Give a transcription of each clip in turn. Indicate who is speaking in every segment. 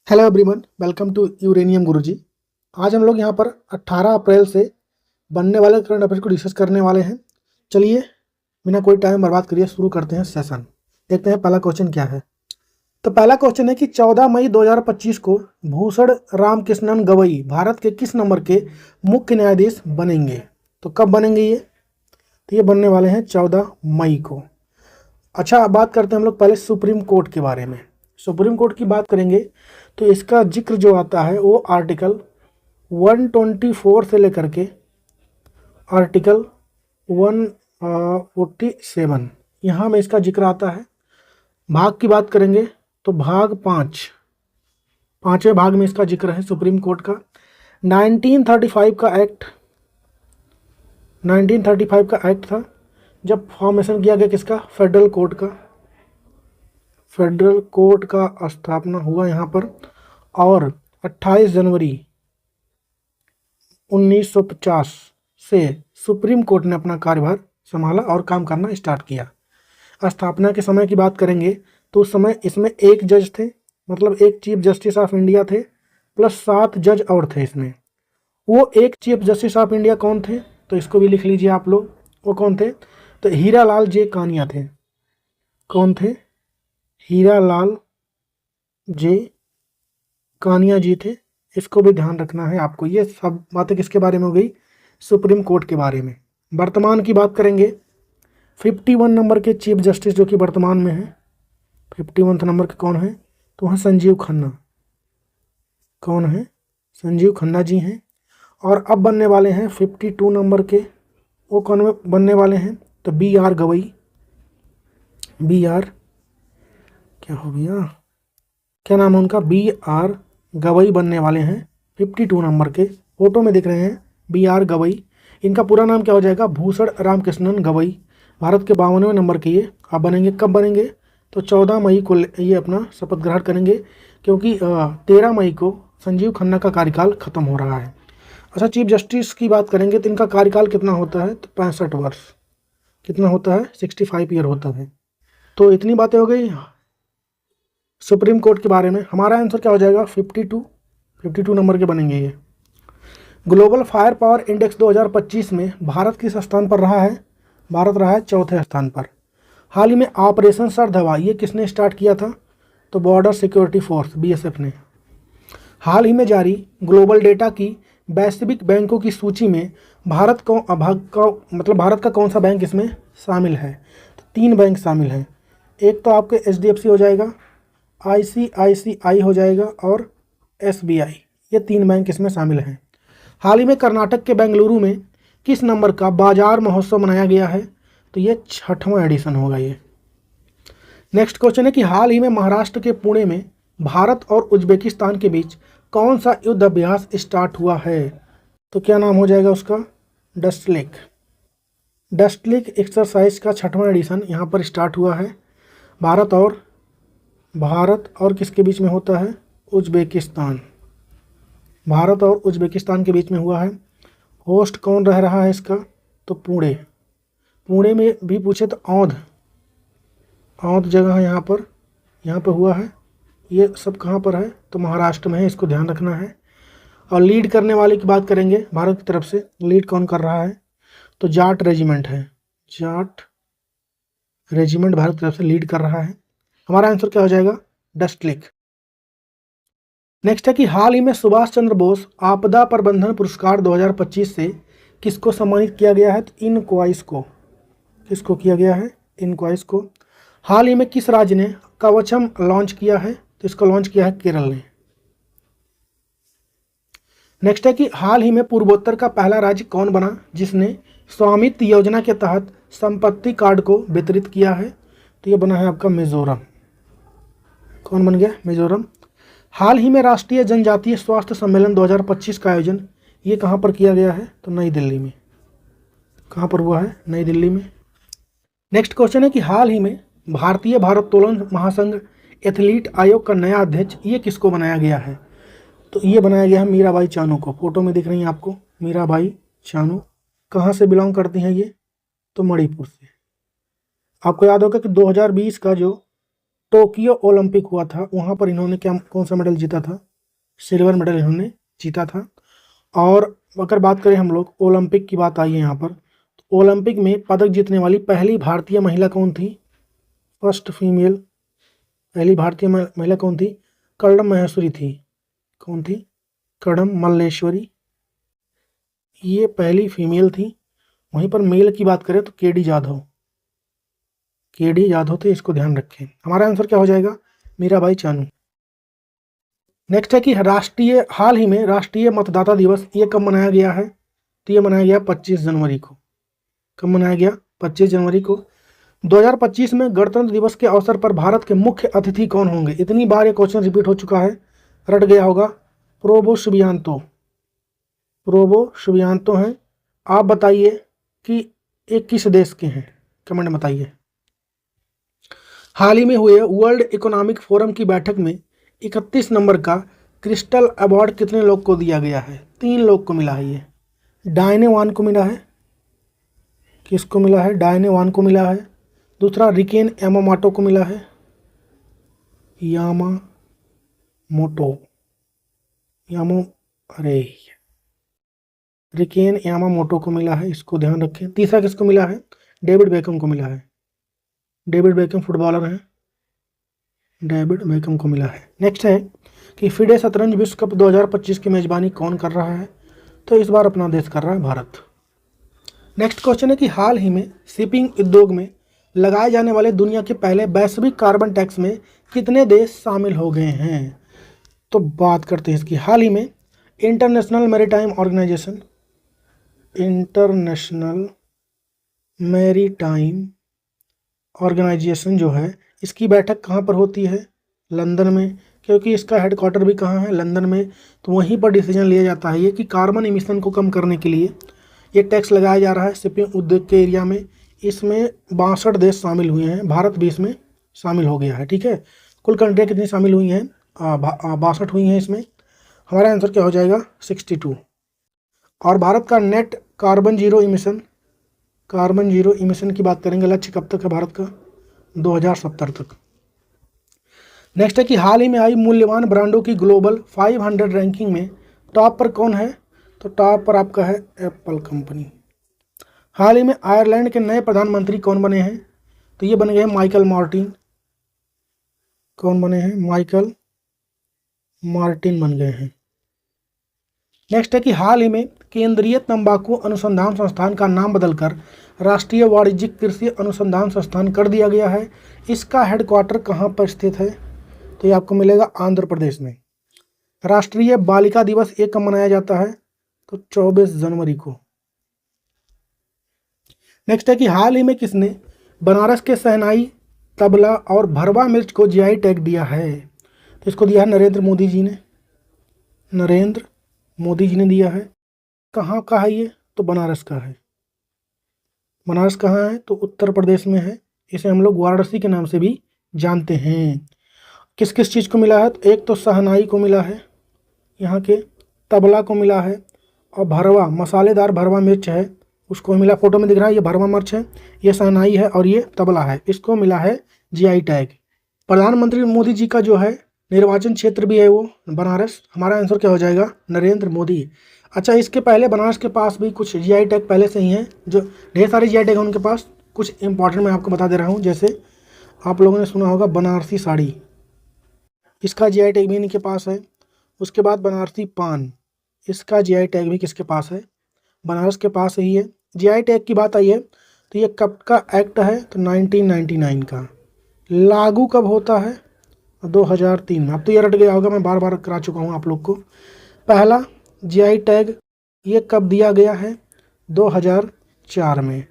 Speaker 1: Hello everyone, welcome to uranium Guruji. आज हम लोग यहाँ पर 18 अप्रैल से बनने वाले करंट अफेयर्स को डिस्कस करने वाले हैं। चलिए बिना कोई टाइम बर्बाद करिए शुरू करते हैं सेशन। देखते हैं पहला क्वेश्चन क्या है। तो पहला क्वेश्चन है कि 14 मई 2025 को भूषण रामकृष्णन गवई भारत के किस नंबर के मुख्य न्यायाधीश बनेंगे। तो कब बनेंगे ये? तो ये बनने वाले हैं 14 मई को। अच्छा, अब बात करते हैं हम लोग पहले सुप्रीम कोर्ट के बारे में। सुप्रीम कोर्ट की बात करेंगे तो इसका जिक्र जो आता है वो आर्टिकल 124 से लेकर के आर्टिकल 147 यहाँ में इसका जिक्र आता है। भाग की बात करेंगे तो भाग 5, पाँचवें भाग में इसका जिक्र है सुप्रीम कोर्ट का। 1935 का एक्ट था जब फॉर्मेशन किया गया किसका, फेडरल कोर्ट का स्थापना हुआ यहाँ पर। और 28 जनवरी 1950 से सुप्रीम कोर्ट ने अपना कार्यभार संभाला और काम करना स्टार्ट किया। स्थापना के समय की बात करेंगे तो उस समय इसमें एक जज थे, मतलब एक चीफ जस्टिस ऑफ इंडिया थे प्लस 7 जज और थे इसमें। वो एक चीफ जस्टिस ऑफ इंडिया कौन थे, तो इसको भी लिख लीजिए आप लोग। वो कौन थे? तो हीरालाल जे कानिया थे। कौन थे? हीरालाल जे कानिया जी थे। इसको भी ध्यान रखना है आपको। ये सब बातें किसके बारे में हो गई? सुप्रीम कोर्ट के बारे में। वर्तमान की बात करेंगे 51 नंबर के चीफ जस्टिस जो कि वर्तमान में है। 51 नंबर के कौन है? तो वहाँ संजीव खन्ना। कौन है? संजीव खन्ना जी हैं। और अब बनने वाले हैं 52 नंबर के, वो कौन बनने वाले हैं? तो BR गवई। BR क्या हो गया, क्या नाम है उनका? BR गवई बनने वाले हैं 52 नंबर के। फोटो में दिख रहे हैं BR गवई। इनका पूरा नाम क्या हो जाएगा? भूषण रामकृष्णन गवई। भारत के 52वें नंबर के ये अब बनेंगे। कब बनेंगे? तो 14 मई को ये अपना शपथ ग्रहण करेंगे, क्योंकि 13 मई को संजीव खन्ना का कार्यकाल खत्म हो रहा है। अच्छा, चीफ जस्टिस की बात करेंगे तो इनका कार्यकाल कितना होता है? तो 65 वर्ष। कितना होता है? 65 ईयर होता है। तो इतनी बातें हो गई सुप्रीम कोर्ट के बारे में। हमारा आंसर क्या हो जाएगा? 52 नंबर के बनेंगे ये। ग्लोबल फायर पावर इंडेक्स 2025 में भारत किस स्थान पर रहा है? भारत रहा है चौथे स्थान पर। हाल ही में ऑपरेशन सरधवा ये किसने स्टार्ट किया था? तो बॉर्डर सिक्योरिटी फोर्स BSF ने। हाल ही में जारी ग्लोबल डेटा की वैश्विक बैंकों की सूची में भारत का कौन सा बैंक इसमें शामिल है? तो 3 बैंक शामिल हैं। एक तो आपके HDFC हो जाएगा, ICICI हो जाएगा और SBI। ये 3 बैंक इसमें शामिल हैं। हाल ही में कर्नाटक के बेंगलुरु में किस नंबर का बाजार महोत्सव मनाया गया है? तो ये 6वां एडिशन होगा ये। नेक्स्ट क्वेश्चन है कि हाल ही में महाराष्ट्र के पुणे में भारत और उज्बेकिस्तान के बीच कौन सा युद्ध अभ्यास स्टार्ट हुआ है? तो क्या नाम हो जाएगा उसका? डस्टलिक एक्सरसाइज का 6वां एडिशन यहाँ पर स्टार्ट हुआ है। भारत और किसके बीच में होता है? उज्बेकिस्तान। भारत और उज्बेकिस्तान के बीच में हुआ है। होस्ट कौन रह रहा है इसका? तो पुणे में भी पूछे तो औंध जगह है यहाँ पर हुआ है। ये सब कहाँ पर है? तो महाराष्ट्र में है, इसको ध्यान रखना है। और लीड करने वाले की बात करेंगे, भारत की तरफ से लीड कौन कर रहा है? तो जाट रेजिमेंट है। जाट रेजिमेंट भारत की तरफ से लीड कर रहा है। हमारा आंसर क्या हो जाएगा? डस्टलिक। नेक्स्ट है कि हाल ही में सुभाष चंद्र बोस आपदा प्रबंधन पुरस्कार 2025 से किसको सम्मानित किया गया है? तो इनक्वाइस को। किसको किया गया है? इनक्वाइस को। हाल ही में किस राज्य ने कवचम लॉन्च किया है? तो इसको लॉन्च किया है केरल ने। नेक्स्ट है कि हाल ही में पूर्वोत्तर का पहला राज्य कौन बना जिसने स्वामित्व योजना के तहत संपत्ति कार्ड को वितरित किया है? तो ये बना है आपका मिजोरम। कौन बन गया? मिजोरम। हाल ही में राष्ट्रीय जनजातीय स्वास्थ्य सम्मेलन 2025 का आयोजन ये कहाँ पर किया गया है? तो नई दिल्ली में। कहाँ पर हुआ है? नई दिल्ली में। नेक्स्ट क्वेश्चन है कि हाल ही में भारतीय भारोत्तोलन महासंघ एथलीट आयोग का नया अध्यक्ष ये किसको बनाया गया है? तो ये बनाया गया है मीराबाई चानू को। फोटो में दिख रही है आपको मीराबाई चानू। कहाँ से बिलोंग करती हैं ये? तो मणिपुर से। आपको याद होगा कि 2020 का जो टोक्यो ओलंपिक हुआ था, वहाँ पर इन्होंने क्या कौन सा मेडल जीता था? सिल्वर मेडल इन्होंने जीता था। और अगर बात करें हम लोग, ओलंपिक की बात आई है यहाँ पर, तो ओलंपिक में पदक जीतने वाली पहली भारतीय महिला कौन थी? फर्स्ट फीमेल पहली भारतीय महिला कौन थी? कर्णम महेश्वरी थी। कौन थी? कर्णम मल्लेश्वरी, ये पहली फीमेल थी। वहीं पर मेल की बात करें तो केडी जाधव, केडी जाधव थे, इसको ध्यान रखें। हमारा आंसर क्या हो जाएगा? मीराबाई चानू। नेक्स्ट है कि हाल ही में राष्ट्रीय मतदाता दिवस ये कब मनाया गया है? तो ये मनाया गया 25 जनवरी को। कब मनाया गया? 25 जनवरी को। 2025 में गणतंत्र दिवस के अवसर पर भारत के मुख्य अतिथि कौन होंगे? इतनी बार ये क्वेश्चन रिपीट हो चुका है, रट गया होगा। प्रोबो सुबियांतो, प्रोबो सुबियांतो हैं। आप बताइए कि ये किस देश के हैं? कमेंट में बताइए। हाल ही में हुए वर्ल्ड इकोनॉमिक फोरम की बैठक में 31 नंबर का क्रिस्टल अवार्ड कितने लोग को दिया गया है? 3 लोग को मिला है। ये डायने वान को मिला है। किसको मिला है? डायने वान को मिला है। दूसरा रिकेन यामामोटो को मिला है। रिकेन यामामोटो को मिला है, इसको ध्यान रखें। तीसरा किसको मिला है? डेविड बेकम को मिला है। डेविड बेकम फुटबॉलर हैं, डेविड बेकम को मिला है। नेक्स्ट है कि फिडे शतरंज विश्व कप 2025 की मेजबानी कौन कर रहा है? तो इस बार अपना देश कर रहा है भारत। नेक्स्ट क्वेश्चन है कि हाल ही में शिपिंग उद्योग में लगाए जाने वाले दुनिया के पहले वैश्विक कार्बन टैक्स में कितने देश शामिल हो गए हैं? तो बात करते हैं इसकी। हाल ही में इंटरनेशनल मैरीटाइम ऑर्गेनाइजेशन जो है, इसकी बैठक कहाँ पर होती है? लंदन में, क्योंकि इसका हेडक्वार्टर भी कहाँ है? लंदन में। तो वहीं पर डिसीजन लिया जाता है ये कि कार्बन इमिशन को कम करने के लिए ये टैक्स लगाया जा रहा है शिपिंग उद्योग के एरिया में। इसमें 62 देश शामिल हुए हैं, भारत भी इसमें शामिल हो गया है। ठीक है, कुल कंट्रियाँ कितनी शामिल हुई हैं? 62 हुई हैं इसमें। हमारा आंसर क्या हो जाएगा? 62। और भारत का नेट कार्बन जीरो इमिशन की बात करेंगे, लक्ष्य कब तक है भारत का? 2070 तक। नेक्स्ट है कि हाल ही में आई मूल्यवान ब्रांडों की ग्लोबल 500 रैंकिंग में टॉप पर कौन है? तो टॉप पर आपका है एप्पल कंपनी। हाल ही में आयरलैंड के नए प्रधानमंत्री कौन बने हैं? तो ये बन गए माइकल मार्टिन। कौन बने हैं? माइकल मार्टिन बन गए हैं। नेक्स्ट है कि हाल ही में केंद्रीय तंबाकू अनुसंधान संस्थान का नाम बदलकर राष्ट्रीय वाणिज्यिक कृषि अनुसंधान संस्थान कर दिया गया है। इसका हेडक्वार्टर कहाँ पर स्थित है? तो ये आपको मिलेगा आंध्र प्रदेश में। राष्ट्रीय बालिका दिवस ये कब मनाया जाता है? तो 24 जनवरी को। नेक्स्ट है कि हाल ही में किसने बनारस के शहनाई, तबला और भरवा मिर्च को जीआई टैग दिया है? तो इसको दिया है नरेंद्र मोदी जी ने। नरेंद्र मोदी जी ने दिया है। कहाँ का है ये? तो बनारस का है। बनारस कहाँ है? तो उत्तर प्रदेश में है। इसे हम लोग वाराणसी के नाम से भी जानते हैं। किस किस चीज़ को मिला है? तो एक तो शहनाई को मिला है, यहाँ के तबला को मिला है, और भरवा मसालेदार भरवा मिर्च है उसको मिला। फोटो में दिख रहा है ये भरवा मिर्च है, ये शहनाई है और ये तबला है, इसको मिला है जीआई टैग। प्रधानमंत्री मोदी जी का जो है निर्वाचन क्षेत्र भी है वो बनारस। हमारा आंसर क्या हो जाएगा? नरेंद्र मोदी। अच्छा, इसके पहले बनारस के पास भी कुछ जीआई टैग पहले से ही हैं, जो ढेर सारे जीआई टैग हैं उनके पास। कुछ इंपॉर्टेंट मैं आपको बता दे रहा हूँ। जैसे आप लोगों ने सुना होगा बनारसी साड़ी, इसका जीआई टैग भी इनके पास है। उसके बाद बनारसी पान, इसका जीआई टैग भी किसके पास है? बनारस के पास ही है। जीआई टैग की बात आई है तो ये कब का एक्ट है? तो 1999 का। लागू कब होता है? 2003 में। अब तो ये रट गया होगा, मैं बार बार करा चुका हूँ आप लोग को। पहला जीआई टैग ये कब दिया गया है? 2004 में।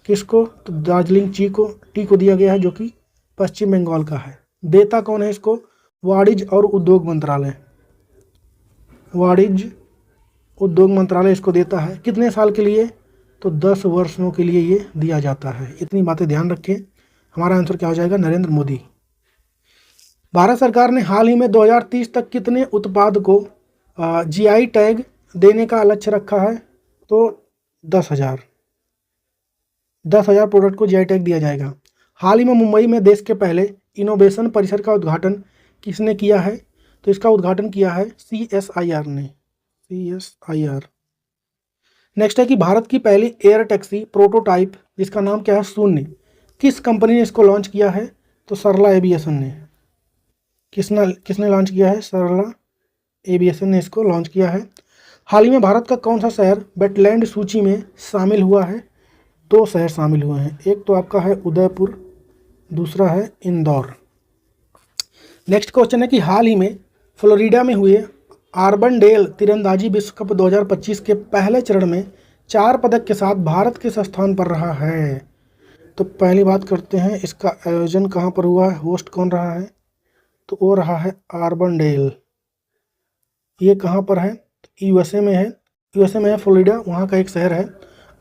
Speaker 1: किसको? तो दार्जिलिंग टी को दिया गया है, जो कि पश्चिम बंगाल का है। देता कौन है इसको? वाणिज्य और उद्योग मंत्रालय। वाणिज्य उद्योग मंत्रालय इसको देता है। कितने साल के लिए? तो 10 वर्षों के लिए ये दिया जाता है। इतनी बातें ध्यान रखें। हमारा आंसर क्या हो जाएगा? नरेंद्र मोदी। भारत सरकार ने हाल ही में 2030 तक कितने उत्पाद को जीआई टैग देने का लक्ष्य रखा है? तो 10,000 प्रोडक्ट को जीआई टैग दिया जाएगा। हाल ही में मुंबई में देश के पहले इनोवेशन परिसर का उद्घाटन किसने किया है? तो इसका उद्घाटन किया है CSIR ने, CSIR। नेक्स्ट है कि भारत की पहली एयर टैक्सी प्रोटोटाइप जिसका नाम क्या है शून्य, किस कंपनी ने इसको लॉन्च किया है? तो सरला एविएशन ने। किसने लॉन्च किया है? सरला एविएशन ने इसको लॉन्च किया है। हाल ही में भारत का कौन सा शहर वेटलैंड सूची में शामिल हुआ है? 2 शहर शामिल हुए हैं, एक तो आपका है उदयपुर, दूसरा है इंदौर। नेक्स्ट क्वेश्चन है कि हाल ही में फ्लोरिडा में हुए आर्बनडेल तीरंदाजी विश्व कप 2025 के पहले चरण में 4 पदक के साथ भारत किस स्थान पर रहा है? तो पहली बात करते हैं, इसका आयोजन कहाँ पर हुआ है, होस्ट कौन रहा है? तो वो रहा है आर्बनडेल। ये कहाँ पर है? USA में है, USA में है फ्लोरिडा, वहाँ का एक शहर है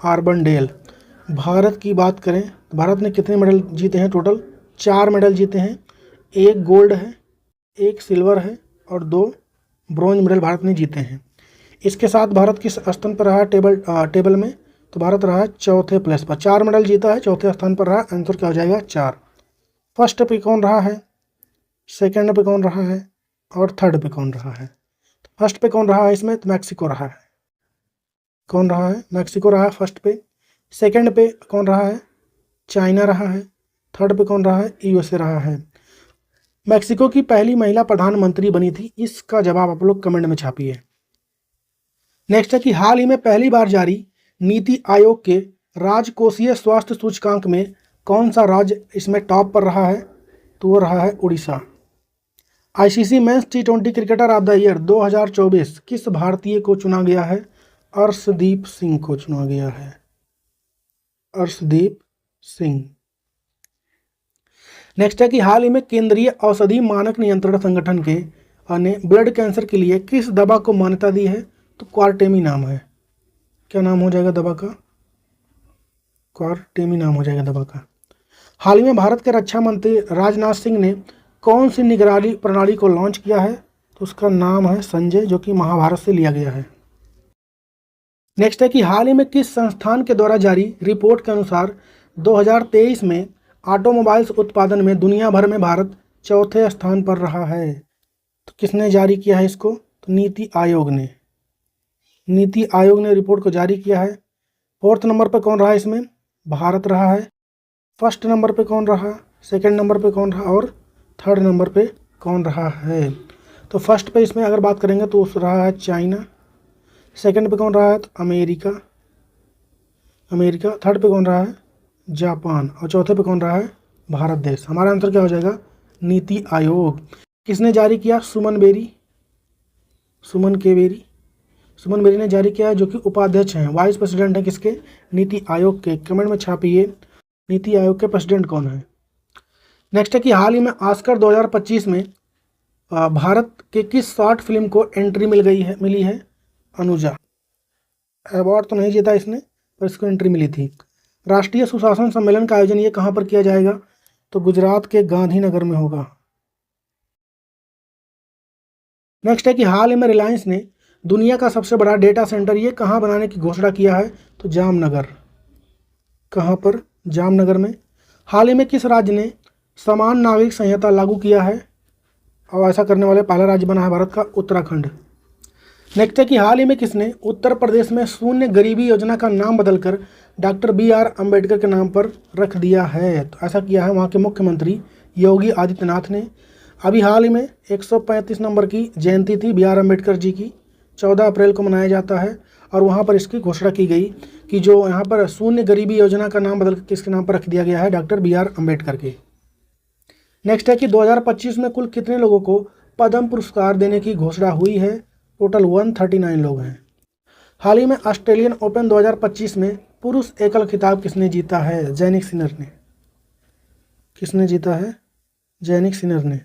Speaker 1: आर्बनडेल। भारत की बात करें तो भारत ने कितने मेडल जीते हैं? टोटल 4 मेडल जीते हैं, 1 गोल्ड है, 1 सिल्वर है और 2 ब्रॉन्ज मेडल भारत ने जीते हैं। इसके साथ भारत किस स्थान पर रहा टेबल में? तो भारत रहा है चौथे प्लेस पर, 4 मेडल जीता है, चौथे स्थान पर रहा। आंसर क्या हो जाएगा? 4। फर्स्ट पे कौन रहा है, सेकंड पे कौन रहा है और थर्ड पे कौन रहा है? फर्स्ट पे कौन रहा है इसमें? तो मैक्सिको रहा है। कौन रहा है? मैक्सिको रहा है फर्स्ट पे। सेकंड पे कौन रहा है? चाइना रहा है। थर्ड पे कौन रहा है? USA रहा है। मैक्सिको की पहली महिला प्रधानमंत्री बनी थी, इसका जवाब आप लोग कमेंट में छापिए। नेक्स्ट है कि हाल ही में पहली बार जारी नीति आयोग के राजकोषीय स्वास्थ्य सूचकांक में कौन सा राज्य इसमें टॉप पर रहा है? तो वो रहा है Orissa. ICC men's T20 cricketer of the year 2024 किस भारतीय को चुना गया है? अर्शदीप सिंह को चुना गया है, अर्शदीप सिंह। नेक्स्ट है कि हाल ही में केंद्रीय औषधि मानक नियंत्रण संगठन के ने ब्लड कैंसर के लिए किस दवा को मान्यता दी है? तो क्वारटेमी नाम है। क्या नाम हो जाएगा दवा का? क्वारटेमी नाम हो जाएगा दवा का। हाल ही में भारत के रक्षा मंत्री राजनाथ सिंह ने कौन सी निगरानी प्रणाली को लॉन्च किया है? तो उसका नाम है संजय, जो कि महाभारत से लिया गया है। नेक्स्ट है कि हाल ही में किस संस्थान के द्वारा जारी रिपोर्ट के अनुसार 2023 में ऑटोमोबाइल्स उत्पादन में दुनिया भर में भारत चौथे स्थान पर रहा है? तो किसने जारी किया है इसको? तो नीति आयोग ने। नीति आयोग ने रिपोर्ट को जारी किया है। 4th नंबर पर कौन रहा है इसमें? भारत रहा है। फर्स्ट नंबर पे कौन रहा, सेकंड नंबर पे कौन रहा और थर्ड नंबर पे कौन रहा है? तो फर्स्ट पे इसमें अगर बात करेंगे तो उस रहा है चाइना, सेकंड पे कौन रहा है? तो अमेरिका, थर्ड पे कौन रहा है? जापान और चौथे पे कौन रहा है? भारत देश। हमारा आंसर क्या हो जाएगा? नीति आयोग। किसने जारी किया? सुमन बेरी ने जारी किया है, जो कि उपाध्यक्ष हैं, वाइस प्रेसिडेंट हैं किसके? नीति आयोग के। कमेंट में छापिए नीति आयोग के प्रेसिडेंट कौन है। नेक्स्ट है कि हाल ही में ऑस्कर 2025 में भारत के किस शॉर्ट फिल्म को एंट्री मिली है? अनुजा। अवार्ड तो नहीं जीता इसने, पर इसको एंट्री मिली थी। राष्ट्रीय सुशासन सम्मेलन का आयोजन ये कहाँ पर किया जाएगा? तो गुजरात के गांधीनगर में होगा। नेक्स्ट है कि हाल ही में रिलायंस ने दुनिया का सबसे बड़ा डेटा सेंटर ये कहाँ बनाने की घोषणा किया है? तो जामनगर। कहाँ पर? जामनगर में। हाल ही में किस राज्य ने समान नागरिक संहिता लागू किया है? और ऐसा करने वाले पहला राज्य बना है भारत का उत्तराखंड। नेक्स्ट है कि हाल ही में किसने उत्तर प्रदेश में शून्य गरीबी योजना का नाम बदलकर डॉक्टर BR अम्बेडकर के नाम पर रख दिया है? तो ऐसा किया है वहाँ के मुख्यमंत्री योगी आदित्यनाथ ने। अभी हाल ही में 135 नंबर की जयंती थी BR अम्बेडकर जी की, 14 अप्रैल को मनाया जाता है, और वहाँ पर इसकी घोषणा की गई कि जो यहाँ पर शून्य गरीबी योजना का नाम बदल किसके नाम पर रख दिया गया है? डॉक्टर BR अम्बेडकर के। नेक्स्ट है कि 2025 में कुल कितने लोगों को पद्म पुरस्कार देने की घोषणा हुई है? टोटल 139 लोग हैं। हाल ही में ऑस्ट्रेलियन ओपन 2025 में पुरुष एकल खिताब किसने जीता है? जैनिक सिनर ने। किसने जीता है? जैनिक सिनर ने।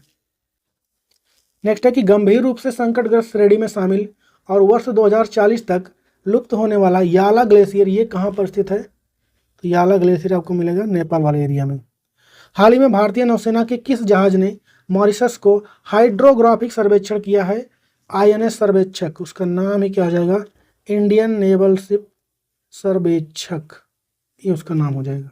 Speaker 1: नेक्स्ट है कि गंभीर रूप से संकटग्रस्त श्रेणी में शामिल और वर्ष 2040 तक लुप्त होने वाला याला ग्लेशियर ये कहाँ पर स्थित है? तो याला ग्लेशियर आपको मिलेगा नेपाल वाले एरिया में। हाल ही में भारतीय नौसेना के किस जहाज ने मॉरिशस को हाइड्रोग्राफिक सर्वेक्षण किया है? INS सर्वेक्षक। उसका नाम ही क्या हो जाएगा? इंडियन नेवल शिप सर्वेक्षक, ये उसका नाम हो जाएगा।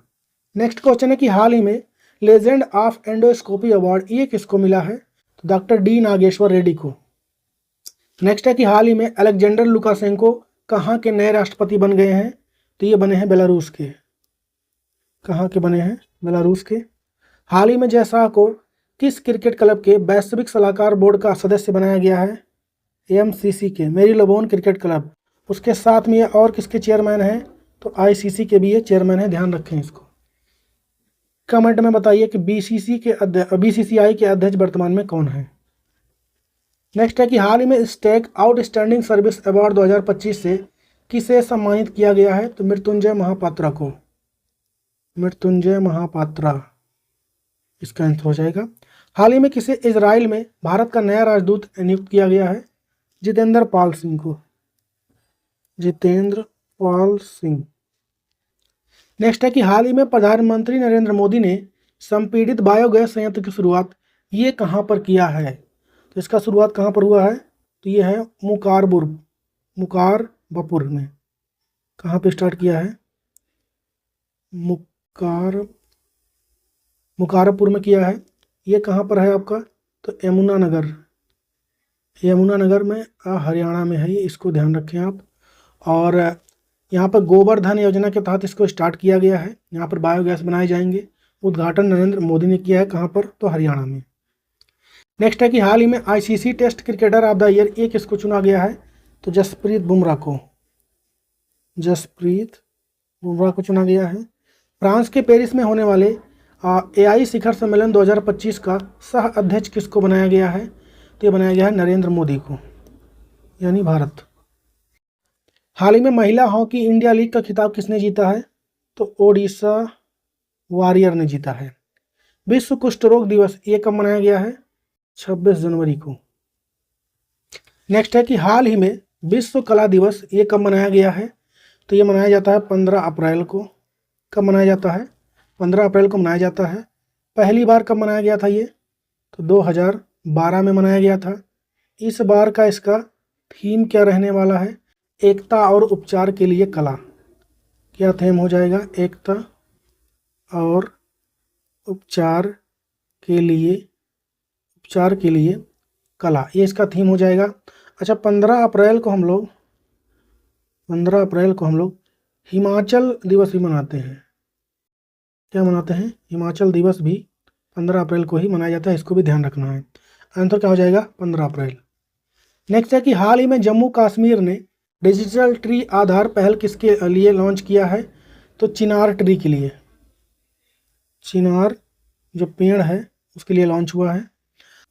Speaker 1: नेक्स्ट क्वेश्चन है कि हाल ही में लेजेंड ऑफ एंडोस्कोपी अवार्ड ये किसको मिला है? तो डॉक्टर डी नागेश्वर रेड्डी को। नेक्स्ट है कि हाल ही में अलेक्जेंडर लुकाशेंको कहाँ के नए राष्ट्रपति बन गए हैं? तो ये बने हैं बेलारूस के। कहाँ के बने हैं? बेलारूस के। हाल ही में जयशाह को किस क्रिकेट क्लब के वैश्विक सलाहकार बोर्ड का सदस्य बनाया गया है? एमसीसी के, मेरीलोबोन क्रिकेट क्लब। उसके साथ में ये और किसके चेयरमैन हैं? तो आईसीसी के भी ये चेयरमैन है, ध्यान रखें इसको। कमेंट में बताइए कि बीसीसीआई के अध्यक्ष वर्तमान में कौन है। नेक्स्ट है कि हाल ही में स्टेक आउटस्टैंडिंग सर्विस अवार्ड 2025 से किसे सम्मानित किया गया है? तो मृत्युंजय महापात्रा को। मृत्युंजय महापात्रा इसका आंसर हो जाएगा। हाल ही में किसे इजराइल में भारत का नया राजदूत नियुक्त किया गया है? जितेंद्र पाल सिंह को। जितेंद्र पाल सिंह। नेक्स्ट है कि हाल ही में प्रधानमंत्री नरेंद्र मोदी ने संपीड़ित बायोगैस संयंत्र की शुरुआत ये कहाँ पर किया है? तो इसका शुरुआत कहाँ पर हुआ है? तो ये है मुकारबपुर में। कहाँ पे स्टार्ट किया है? मुकारबपुर में किया है। ये कहाँ पर है आपका? तो यमुनानगर में हरियाणा में है ये, इसको ध्यान रखें आप। और यहाँ पर गोवर्धन योजना के तहत इसको स्टार्ट किया गया है। यहाँ पर बायोगैस बनाए जाएंगे। उद्घाटन नरेंद्र मोदी ने किया है। कहाँ पर? तो हरियाणा में। नेक्स्ट है कि हाल ही में ICC test cricketer of the year ये किसको चुना गया है? तो जसप्रीत बुमराह को। जसप्रीत बुमराह को चुना गया है। फ्रांस के पेरिस में होने वाले एआई शिखर सम्मेलन 2025 का सह अध्यक्ष किसको बनाया गया है? तो ये बनाया गया है नरेंद्र मोदी को, यानी भारत। हाल ही में महिला हॉकी इंडिया लीग का खिताब किसने जीता है? तो ओडिशा वॉरियर ने जीता है। विश्व कुष्ठ रोग दिवस ये कब मनाया गया है? 26 जनवरी को। नेक्स्ट है कि हाल ही में विश्व कला दिवस ये कब मनाया गया है? तो ये मनाया जाता है 15 अप्रैल को। कब मनाया जाता है? 15 अप्रैल को मनाया जाता है। पहली बार कब मनाया गया था ये? तो 2012 में मनाया गया था। इस बार का इसका थीम क्या रहने वाला है? एकता और उपचार के लिए कला। क्या थीम हो जाएगा? एकता और उपचार के लिए कला, ये इसका थीम हो जाएगा। अच्छा, 15 अप्रैल को हम लोग हिमाचल दिवस भी मनाते हैं। क्या मनाते हैं? हिमाचल दिवस भी 15 अप्रैल को ही मनाया जाता है, इसको भी ध्यान रखना है। आंसर क्या हो जाएगा? 15 अप्रैल। नेक्स्ट है कि हाल ही में जम्मू कश्मीर ने डिजिटल ट्री आधार पहल किसके लिए लॉन्च किया है? तो चिनार ट्री के लिए। चिनार जो पेड़ है उसके लिए लॉन्च हुआ है।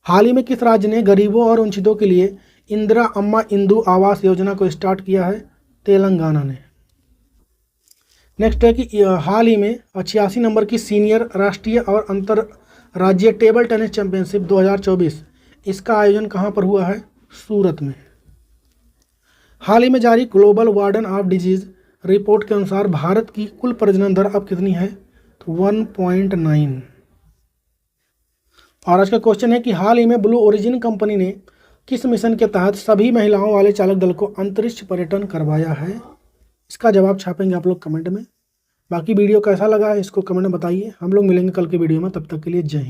Speaker 1: हाल ही में किस राज्य ने गरीबों और वंचितों के लिए इंदिरा अम्मा इंदु आवास योजना को स्टार्ट किया है? तेलंगाना ने। नेक्स्ट है कि हाल ही में 86 नंबर की सीनियर राष्ट्रीय और अंतर्राज्यीय टेबल टेनिस चैंपियनशिप 2024 इसका आयोजन कहाँ पर हुआ है? सूरत में। हाल ही में जारी global warden of disease report के अनुसार भारत की कुल प्रजनन दर अब कितनी है? तो 1.9। और आज का क्वेश्चन है कि हाल ही में ब्लू ओरिजिन कंपनी ने किस मिशन के तहत सभी महिलाओं वाले चालक दल को अंतरिक्ष पर्यटन करवाया है? इसका जवाब छापेंगे आप लोग कमेंट में। बाकी वीडियो कैसा लगा है इसको कमेंट में बताइए। हम लोग मिलेंगे कल के वीडियो में, तब तक के लिए जय हिंद।